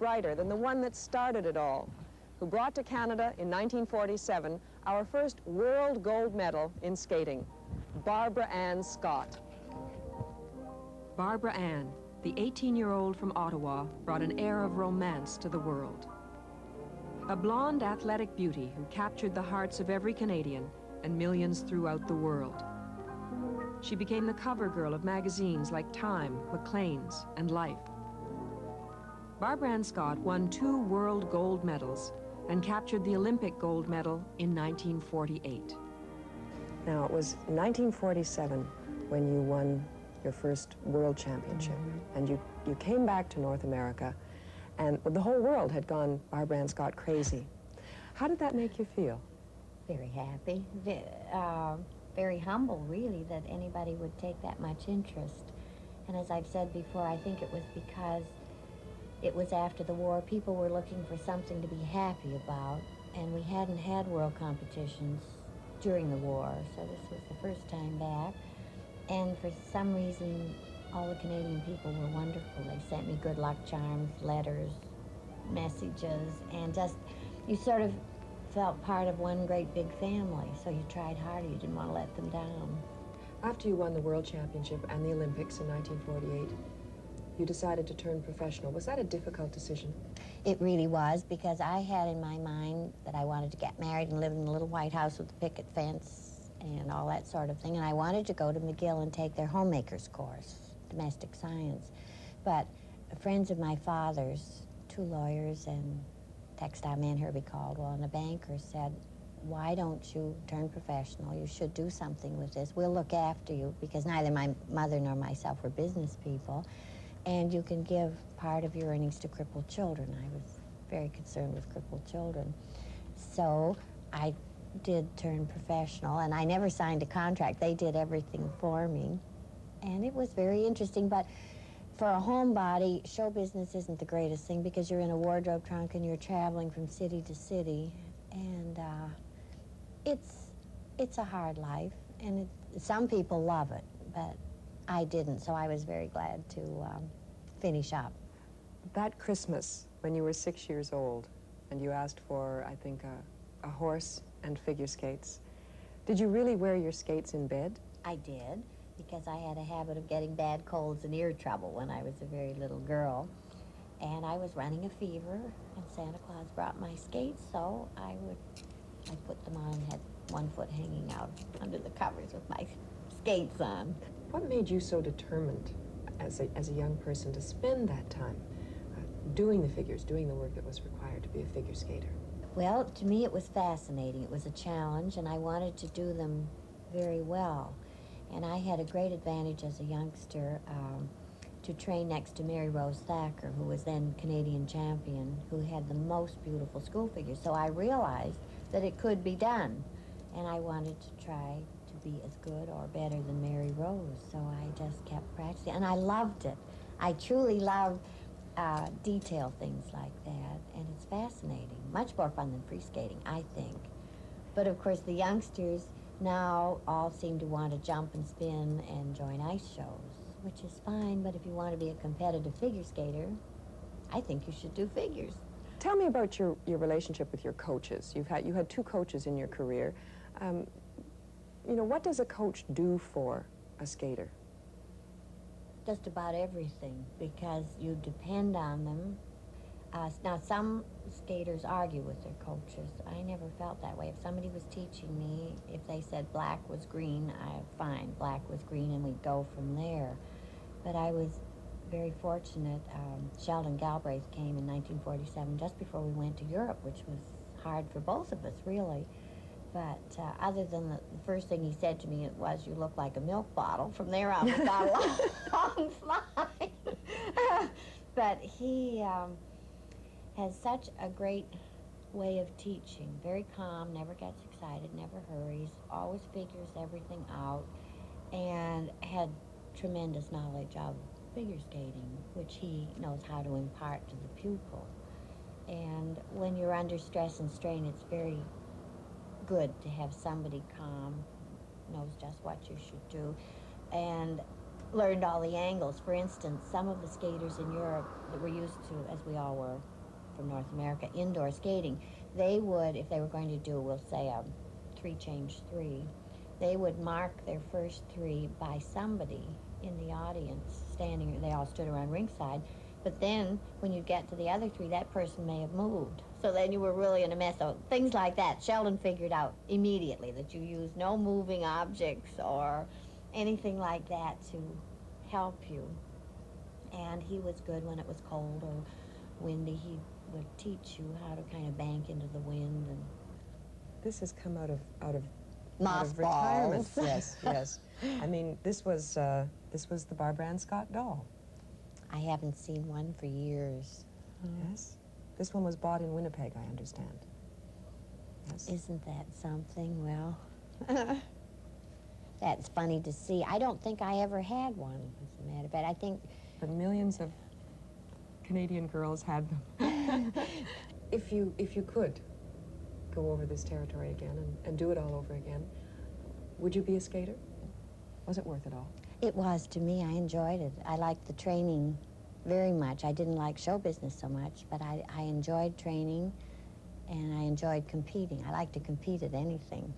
brighter than the one that started it all, who brought to Canada in 1947 our first world gold medal in skating, Barbara Ann Scott. Barbara Ann, the 18-year-old from Ottawa, brought an air of romance to the world. A blonde, athletic beauty who captured the hearts of every Canadian and millions throughout the world. She became the cover girl of magazines like Time, Maclean's, and Life. Barbara Ann Scott won 2 world gold medals and captured the Olympic gold medal in 1948. Now, it was 1947 when you won your first world championship, and you came back to North America, and the whole world had gone Barbara Ann Scott crazy. How did that make you feel? Very happy, very humble, really, that anybody would take that much interest. And as I've said before, I think it was because it was after the war. People were looking for something to be happy about, and we hadn't had world competitions during the war, so this was the first time back. And for some reason, all the Canadian people were wonderful. They sent me good luck charms, letters, messages, and just, you sort of felt part of one great big family, so you tried harder. You didn't want to let them down. After you won the World Championship and the Olympics in 1948, you decided to turn professional. Was that a difficult decision? It really was, because I had in my mind that I wanted to get married and live in the little white house with the picket fence and all that sort of thing, and I wanted to go to McGill and take their homemaker's course, domestic science. But friends of my father's, 2 lawyers and textile man Herbie Caldwell and a banker, said, why don't you turn professional? You should do something with this. We'll look after you, because neither my mother nor myself were business people, and you can give part of your earnings to crippled children. I was very concerned with crippled children. So I did turn professional, and I never signed a contract. They did everything for me, and it was very interesting. But for a homebody, show business isn't the greatest thing, because you're in a wardrobe trunk and you're traveling from city to city, and it's a hard life, and some people love it, but I didn't, so I was very glad to finish up. That Christmas, when you were 6 years old, and you asked for, I think, a horse and figure skates, did you really wear your skates in bed? I did, because I had a habit of getting bad colds and ear trouble when I was a very little girl. And I was running a fever, and Santa Claus brought my skates, so I put them on and had one foot hanging out under the covers with my skates on. What made you so determined as a young person to spend that time doing the figures, doing the work that was required to be a figure skater? Well, to me it was fascinating. It was a challenge, and I wanted to do them very well. And I had a great advantage as a youngster to train next to Mary Rose Thacker, who was then Canadian champion, who had the most beautiful school figures. So I realized that it could be done, and I wanted to try to be as good or better than Mary Rose. So I just kept practicing, and I loved it. I truly love detail things like that, and it's fascinating. Much more fun than free skating, I think. But of course, the youngsters now all seem to want to jump and spin and join ice shows, which is fine, but if you want to be a competitive figure skater, I think you should do figures. Tell me about your relationship with your coaches. You had 2 coaches in your career. You know, what does a coach do for a skater? Just about everything, because you depend on them. Now, some skaters argue with their coaches. I never felt that way. If somebody was teaching me, if they said black was green, fine, black was green, and we'd go from there. But I was very fortunate. Sheldon Galbraith came in 1947, just before we went to Europe, which was hard for both of us, really. But other than the first thing he said to me, it was, you look like a milk bottle. From there on, we got along fine. But he has such a great way of teaching. Very calm, never gets excited, never hurries, always figures everything out, and had tremendous knowledge of figure skating, which he knows how to impart to the pupil. And when you're under stress and strain, it's very good to have somebody calm, knows just what you should do. And learned all the angles. For instance, some of the skaters in Europe that were used to, as we all were from North America, indoor skating, they would, if they were going to do, we'll say a 3-change-3, they would mark their first 3 by somebody in the audience standing. They all stood around ringside. But then, when you get to the other 3, that person may have moved. So then you were really in a mess. So things like that, Sheldon figured out immediately that you use no moving objects or anything like that to help you. And he was good when it was cold or windy. He would teach you how to kind of bank into the wind. And This has come out of mothballs. retirement. Yes, yes. I mean, this was the Barbara Ann Scott doll. I haven't seen one for years. Yes. This one was bought in Winnipeg, I understand. Yes. Isn't that something? Well, that's funny to see. I don't think I ever had one, as a matter of fact. I think... But millions of Canadian girls had them. If you could go over this territory again and do it all over again, would you be a skater? Was it worth it all? It was to me. I enjoyed it. I liked the training very much. I didn't like show business so much, but I enjoyed training, and I enjoyed competing. I like to compete at anything.